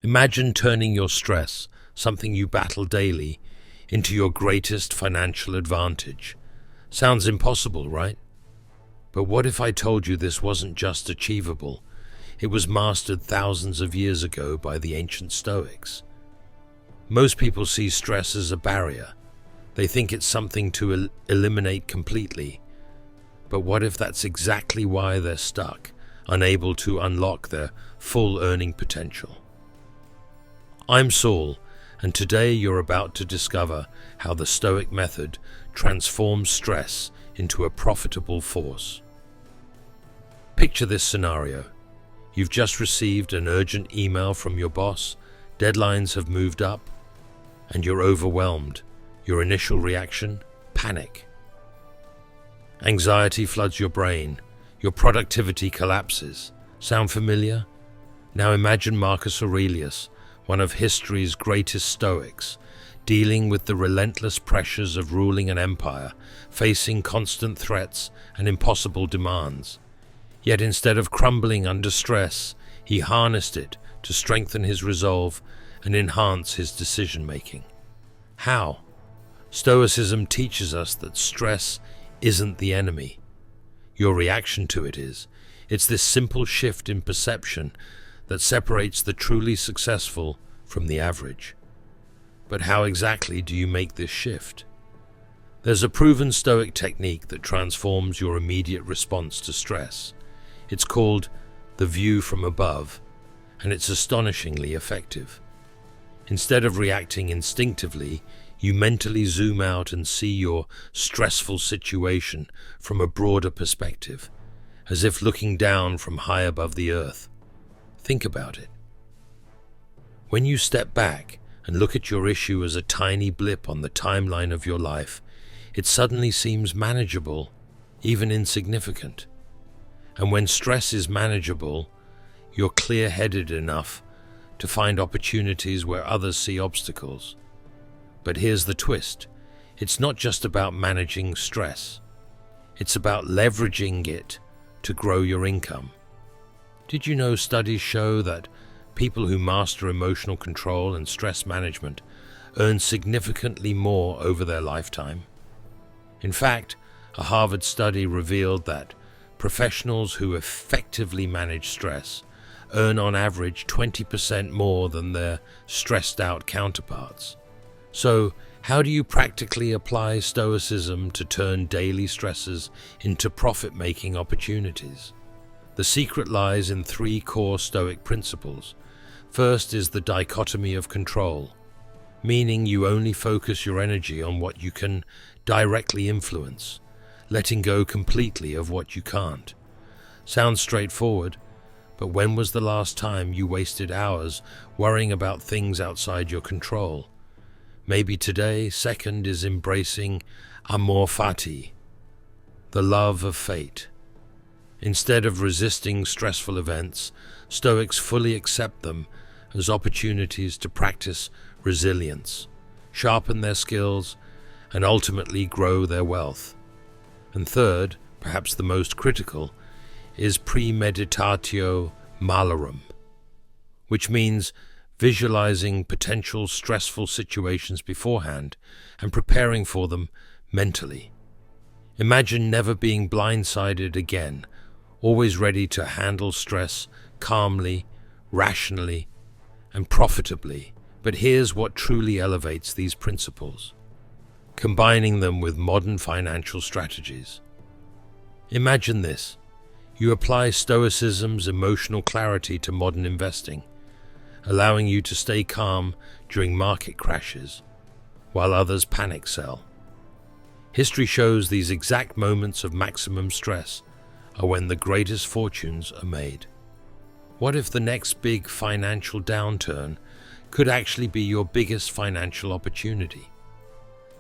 Imagine turning your stress, something you battle daily, into your greatest financial advantage. Sounds impossible, right? But what if I told you this wasn't just achievable? It was mastered thousands of years ago by the ancient Stoics. Most people see stress as a barrier. They think it's something to eliminate completely. But what if that's exactly why they're stuck, unable to unlock their full earning potential? I'm Saul, and today you're about to discover how the Stoic method transforms stress into a profitable force. Picture this scenario. You've just received an urgent email from your boss, deadlines have moved up, and you're overwhelmed. Your initial reaction? Panic. Anxiety floods your brain. Your productivity collapses. Sound familiar? Now imagine Marcus Aurelius, one of history's greatest Stoics, dealing with the relentless pressures of ruling an empire, facing constant threats and impossible demands. Yet instead of crumbling under stress, he harnessed it to strengthen his resolve and enhance his decision-making. How? Stoicism teaches us that stress isn't the enemy. Your reaction to it is. It's this simple shift in perception that separates the truly successful from the average. But how exactly do you make this shift? There's a proven Stoic technique that transforms your immediate response to stress. It's called the view from above, and it's astonishingly effective. Instead of reacting instinctively, you mentally zoom out and see your stressful situation from a broader perspective, as if looking down from high above the earth. Think about it. When you step back and look at your issue as a tiny blip on the timeline of your life, it suddenly seems manageable, even insignificant. And when stress is manageable, you're clear-headed enough to find opportunities where others see obstacles. But here's the twist. It's not just about managing stress. It's about leveraging it to grow your income. Did you know studies show that people who master emotional control and stress management earn significantly more over their lifetime? In fact, a Harvard study revealed that professionals who effectively manage stress earn on average 20% more than their stressed-out counterparts. So, how do you practically apply Stoicism to turn daily stresses into profit-making opportunities? The secret lies in three core Stoic principles. First is the dichotomy of control, meaning you only focus your energy on what you can directly influence, letting go completely of what you can't. Sounds straightforward, but when was the last time you wasted hours worrying about things outside your control? Maybe today. Second is embracing amor fati, the love of fate. Instead of resisting stressful events, Stoics fully accept them as opportunities to practice resilience, sharpen their skills, and ultimately grow their wealth. And third, perhaps the most critical, is premeditatio malorum, which means visualizing potential stressful situations beforehand and preparing for them mentally. Imagine never being blindsided again, always ready to handle stress calmly, rationally, and profitably. But here's what truly elevates these principles, combining them with modern financial strategies. Imagine this. You apply Stoicism's emotional clarity to modern investing, allowing you to stay calm during market crashes, while others panic sell. History shows these exact moments of maximum stress are when the greatest fortunes are made. What if the next big financial downturn could actually be your biggest financial opportunity?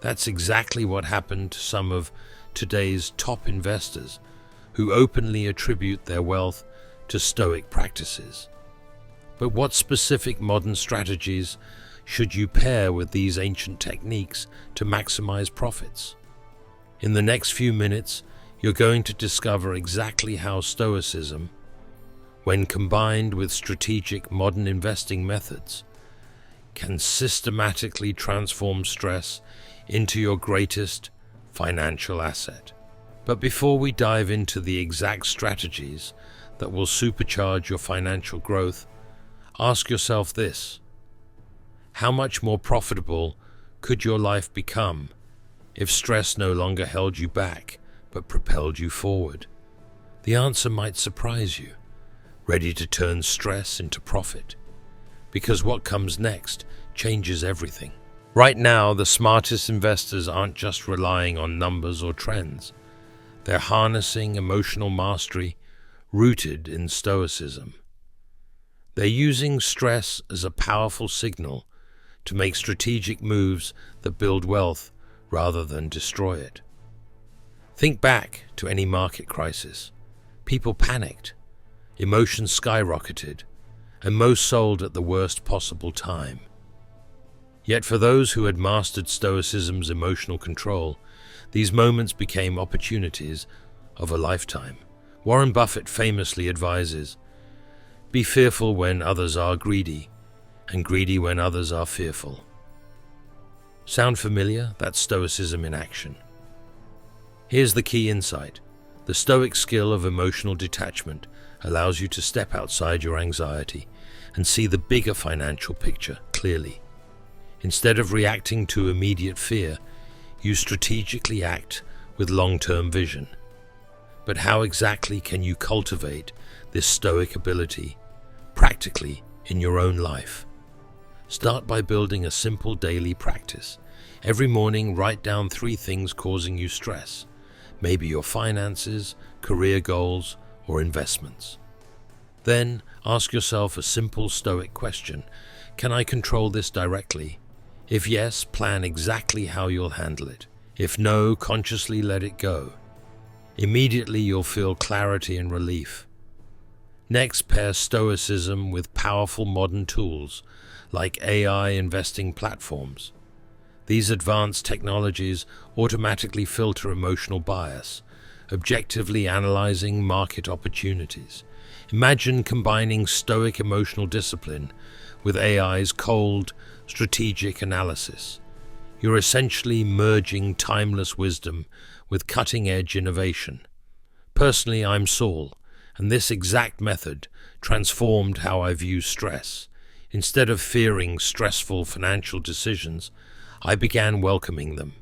That's exactly what happened to some of today's top investors who openly attribute their wealth to Stoic practices. But what specific modern strategies should you pair with these ancient techniques to maximize profits? In the next few minutes, you're going to discover exactly how Stoicism, when combined with strategic modern investing methods, can systematically transform stress into your greatest financial asset. But before we dive into the exact strategies that will supercharge your financial growth, ask yourself this: how much more profitable could your life become if stress no longer held you back but propelled you forward? The answer might surprise you. Ready to turn stress into profit? Because what comes next changes everything. Right now, the smartest investors aren't just relying on numbers or trends. They're harnessing emotional mastery rooted in Stoicism. They're using stress as a powerful signal to make strategic moves that build wealth rather than destroy it. Think back to any market crisis. People panicked, emotions skyrocketed, and most sold at the worst possible time. Yet for those who had mastered Stoicism's emotional control, these moments became opportunities of a lifetime. Warren Buffett famously advises, "Be fearful when others are greedy, and greedy when others are fearful." Sound familiar? That's Stoicism in action. Here's the key insight. The Stoic skill of emotional detachment allows you to step outside your anxiety and see the bigger financial picture clearly. Instead of reacting to immediate fear, you strategically act with long-term vision. But how exactly can you cultivate this Stoic ability practically in your own life? Start by building a simple daily practice. Every morning, write down 3 things causing you stress. Maybe your finances, career goals, or investments. Then ask yourself a simple Stoic question: can I control this directly? If yes, plan exactly how you'll handle it. If no, consciously let it go. Immediately you'll feel clarity and relief. Next, pair Stoicism with powerful modern tools like AI investing platforms. These advanced technologies automatically filter emotional bias, objectively analyzing market opportunities. Imagine combining Stoic emotional discipline with AI's cold, strategic analysis. You're essentially merging timeless wisdom with cutting-edge innovation. Personally, I'm Saul, and this exact method transformed how I view stress. Instead of fearing stressful financial decisions, I began welcoming them.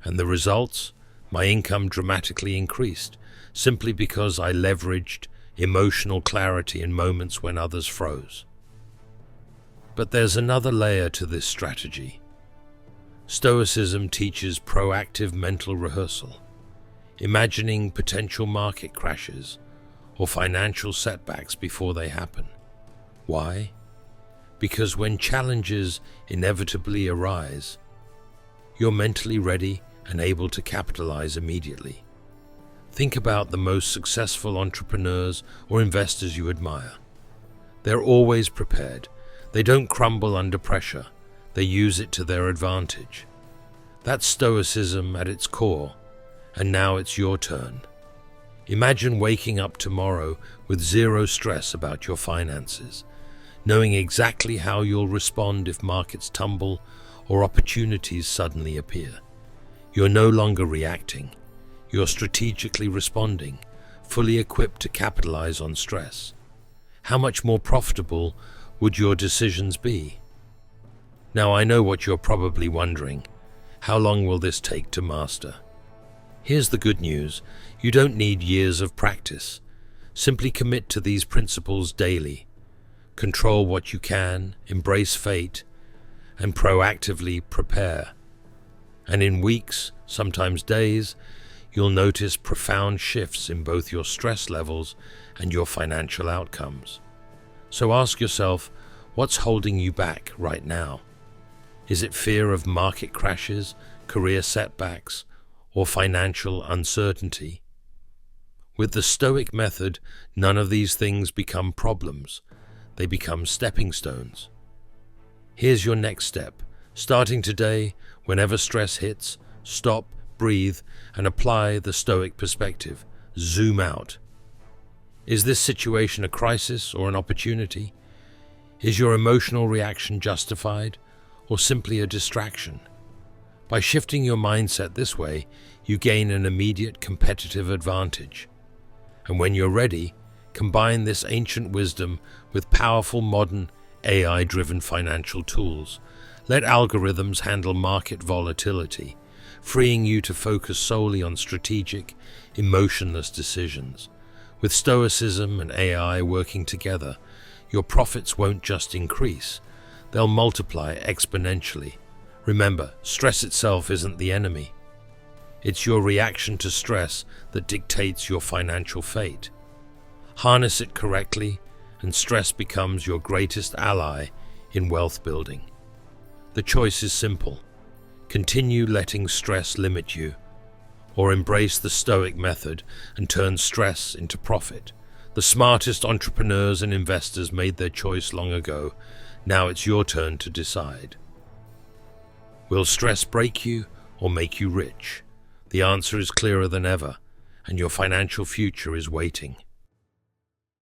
And the results? My income dramatically increased, simply because I leveraged emotional clarity in moments when others froze. But there's another layer to this strategy. Stoicism teaches proactive mental rehearsal, imagining potential market crashes or financial setbacks before they happen. Why? Because when challenges inevitably arise, you're mentally ready and able to capitalize immediately. Think about the most successful entrepreneurs or investors you admire. They're always prepared. They don't crumble under pressure. They use it to their advantage. That's Stoicism at its core, and now it's your turn. Imagine waking up tomorrow with zero stress about your finances, knowing exactly how you'll respond if markets tumble or opportunities suddenly appear. You're no longer reacting. You're strategically responding, fully equipped to capitalize on stress. How much more profitable would your decisions be? Now, I know what you're probably wondering. How long will this take to master? Here's the good news. You don't need years of practice. Simply commit to these principles daily. Control what you can, embrace fate, and proactively prepare. And in weeks, sometimes days, you'll notice profound shifts in both your stress levels and your financial outcomes. So ask yourself, what's holding you back right now? Is it fear of market crashes, career setbacks, or financial uncertainty? With the Stoic method, none of these things become problems. They become stepping stones. Here's your next step. Starting today, whenever stress hits, stop, breathe, and apply the Stoic perspective. Zoom out. Is this situation a crisis or an opportunity? Is your emotional reaction justified or simply a distraction? By shifting your mindset this way, you gain an immediate competitive advantage. And when you're ready, combine this ancient wisdom with powerful modern AI-driven financial tools. Let algorithms handle market volatility, freeing you to focus solely on strategic, emotionless decisions. With Stoicism and AI working together, your profits won't just increase, they'll multiply exponentially. Remember, stress itself isn't the enemy. It's your reaction to stress that dictates your financial fate. Harness it correctly, and stress becomes your greatest ally in wealth building. The choice is simple. Continue letting stress limit you, or embrace the Stoic method and turn stress into profit. The smartest entrepreneurs and investors made their choice long ago. Now it's your turn to decide. Will stress break you or make you rich? The answer is clearer than ever, and your financial future is waiting.